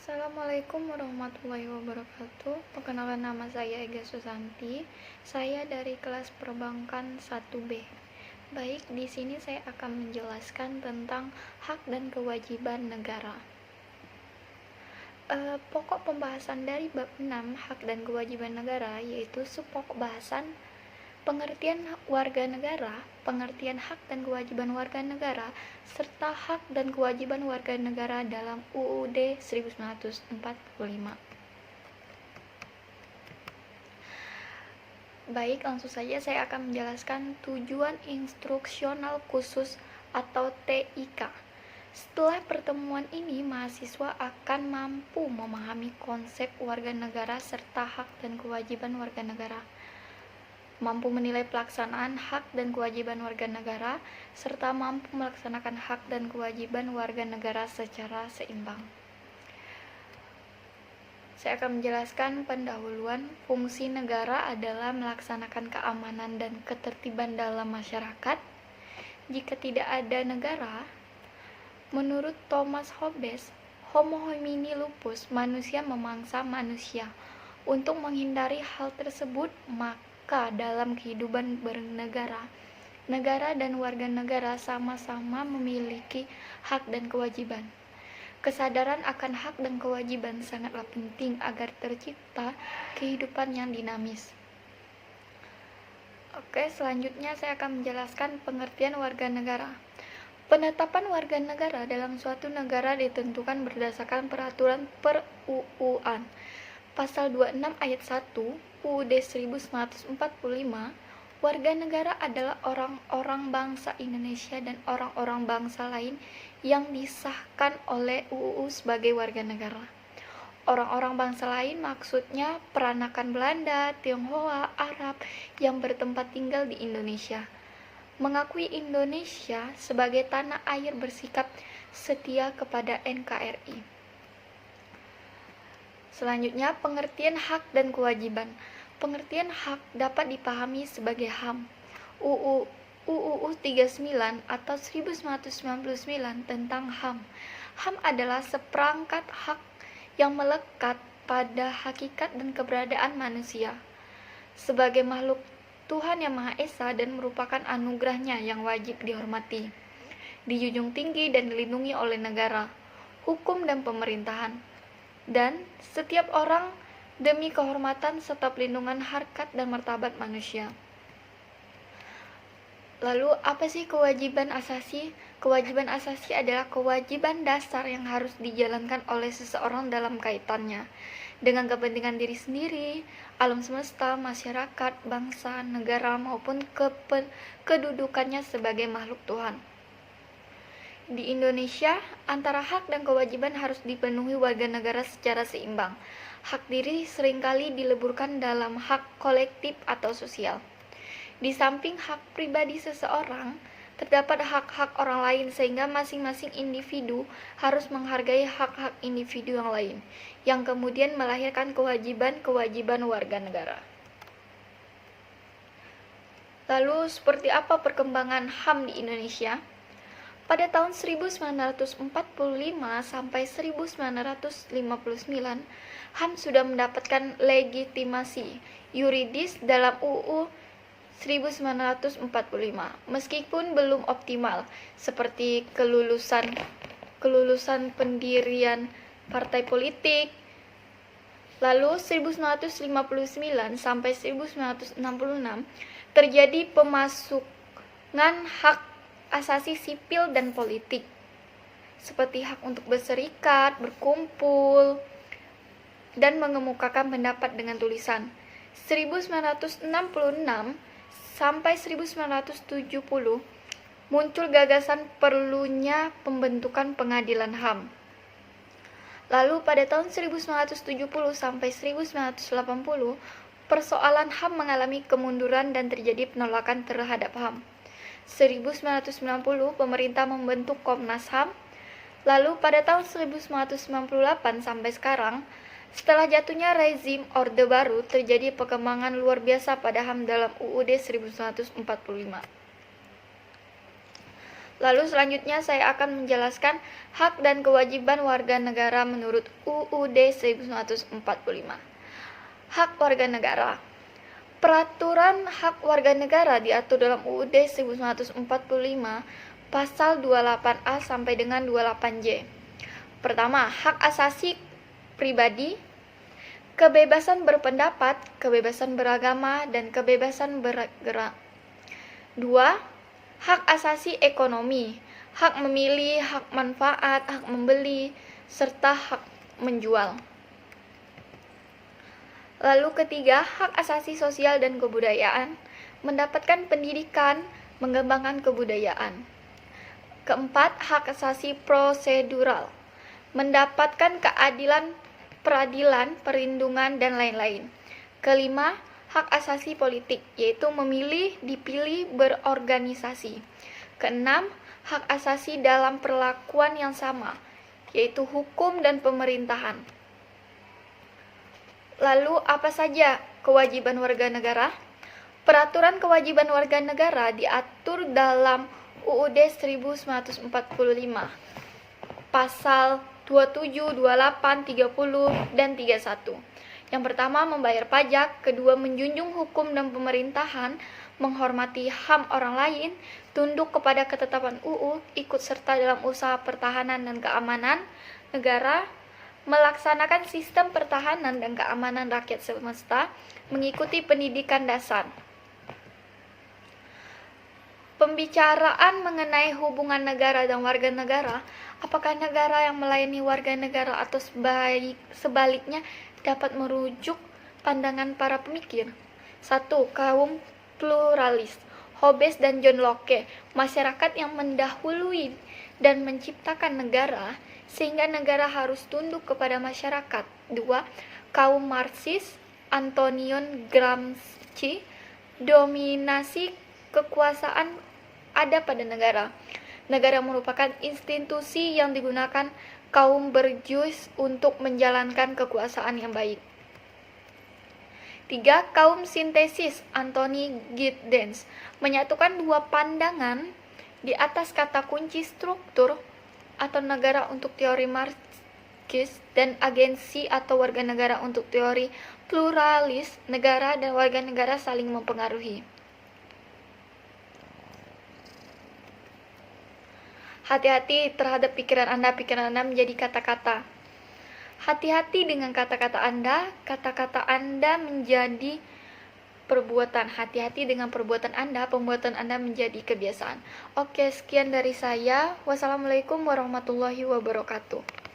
Assalamualaikum warahmatullahi wabarakatuh. Perkenalkan, nama saya Ega Susanti. Saya dari kelas perbankan 1B. Baik, di sini saya akan menjelaskan tentang hak dan kewajiban negara. Pokok pembahasan dari bab 6 hak dan kewajiban negara yaitu subpokok bahasan pengertian warga negara, pengertian hak dan kewajiban warga negara, serta hak dan kewajiban warga negara dalam UUD 1945. Baik, langsung saja saya akan menjelaskan tujuan instruksional khusus atau TIK. Setelah pertemuan ini, mahasiswa akan mampu memahami konsep warga negara serta hak dan kewajiban warga negara, mampu menilai pelaksanaan hak dan kewajiban warga negara, serta mampu melaksanakan hak dan kewajiban warga negara secara seimbang. Saya akan menjelaskan pendahuluan. Fungsi negara adalah melaksanakan keamanan dan ketertiban dalam masyarakat. Jika tidak ada negara, menurut Thomas Hobbes, Homo homini lupus, manusia memangsa manusia. Untuk menghindari hal tersebut, maka dalam kehidupan bernegara, negara dan warga negara sama-sama memiliki hak dan kewajiban. Kesadaran akan hak dan kewajiban sangatlah penting agar tercipta kehidupan yang dinamis. Oke, selanjutnya saya akan menjelaskan pengertian warga negara. Penetapan warga negara dalam suatu negara ditentukan berdasarkan peraturan per-UU-an. Pasal 26 ayat 1 UUD 1945, warga negara adalah orang-orang bangsa Indonesia dan orang-orang bangsa lain yang disahkan oleh UUU sebagai warga negara. Orang-orang bangsa lain maksudnya peranakan Belanda, Tionghoa, Arab yang bertempat tinggal di Indonesia. Mengakui Indonesia sebagai tanah air, bersikap setia kepada NKRI. Selanjutnya, pengertian hak dan kewajiban. Pengertian hak dapat dipahami sebagai HAM. UUU 39 atau 1999 tentang HAM. HAM adalah seperangkat hak yang melekat pada hakikat dan keberadaan manusia sebagai makhluk Tuhan Yang Maha Esa dan merupakan anugerahnya yang wajib dihormati, dijunjung tinggi dan dilindungi oleh negara, hukum dan pemerintahan, dan setiap orang demi kehormatan serta pelindungan harkat dan martabat manusia. Lalu, apa sih kewajiban asasi? Kewajiban asasi adalah kewajiban dasar yang harus dijalankan oleh seseorang dalam kaitannya dengan kepentingan diri sendiri, alam semesta, masyarakat, bangsa, negara, maupun kedudukannya sebagai makhluk Tuhan. Di Indonesia, antara hak dan kewajiban harus dipenuhi warga negara secara seimbang. Hak diri seringkali dileburkan dalam hak kolektif atau sosial. Di samping hak pribadi seseorang, terdapat hak-hak orang lain sehingga masing-masing individu harus menghargai hak-hak individu yang lain, yang kemudian melahirkan kewajiban-kewajiban warga negara. Lalu, seperti apa perkembangan HAM di Indonesia? Pada tahun 1945 sampai 1959, HAM sudah mendapatkan legitimasi yuridis dalam UU 1945, meskipun belum optimal, seperti kelulusan pendirian partai politik. Lalu 1959 sampai 1966 terjadi pemasukan hak asasi sipil dan politik, seperti hak untuk berserikat, berkumpul, dan mengemukakan pendapat dengan tulisan. 1966 sampai 1970 muncul gagasan perlunya pembentukan pengadilan HAM. Lalu pada tahun 1970 sampai 1980 persoalan HAM mengalami kemunduran dan terjadi penolakan terhadap HAM. 1990 pemerintah membentuk Komnas HAM. Lalu pada tahun 1998 sampai sekarang, setelah jatuhnya rezim Orde Baru, terjadi perkembangan luar biasa pada HAM dalam UUD 1945. Lalu selanjutnya saya akan menjelaskan hak dan kewajiban warga negara menurut UUD 1945. Hak warga negara. Peraturan hak warga negara diatur dalam UUD 1945 pasal 28A sampai dengan 28J. Pertama, hak asasi pribadi, kebebasan berpendapat, kebebasan beragama, dan kebebasan bergerak. 2. Hak asasi ekonomi, hak memilih, hak manfaat, hak membeli, serta hak menjual. Lalu ketiga, hak asasi sosial dan kebudayaan, mendapatkan pendidikan, mengembangkan kebudayaan. Keempat, hak asasi prosedural, mendapatkan keadilan, peradilan, perlindungan, dan lain-lain. Kelima, hak asasi politik, yaitu memilih, dipilih, berorganisasi. Keenam, hak asasi dalam perlakuan yang sama, yaitu hukum dan pemerintahan. Lalu apa saja kewajiban warga negara? Peraturan kewajiban warga negara diatur dalam UUD 1945, pasal 27, 28, 30, dan 31. Yang pertama, membayar pajak. Kedua, menjunjung hukum dan pemerintahan, menghormati HAM orang lain, tunduk kepada ketetapan UU, ikut serta dalam usaha pertahanan dan keamanan negara, melaksanakan sistem pertahanan dan keamanan rakyat semesta, mengikuti pendidikan dasar. Pembicaraan mengenai hubungan negara dan warga negara, apakah negara yang melayani warga negara atau sebaliknya dapat merujuk pandangan para pemikir. 1. Kaum pluralis, Hobbes dan John Locke, masyarakat yang mendahului dan menciptakan negara, sehingga negara harus tunduk kepada masyarakat. 2. Kaum Marxis, Antonion Gramsci, dominasi kekuasaan ada pada negara. Negara merupakan institusi yang digunakan kaum berjus untuk menjalankan kekuasaan yang baik. 3. Kaum sintesis, Anthony Giddens, menyatukan dua pandangan di atas kata kunci struktur atau negara untuk teori Marxis dan agensi atau warga negara untuk teori pluralis. Negara dan warga negara saling mempengaruhi. Hati-hati terhadap pikiran Anda menjadi kata-kata. Hati-hati dengan kata-kata Anda menjadi perbuatan. Hati-hati dengan perbuatan pembuatan Anda menjadi kebiasaan. Oke, sekian dari saya. Wassalamualaikum warahmatullahi wabarakatuh.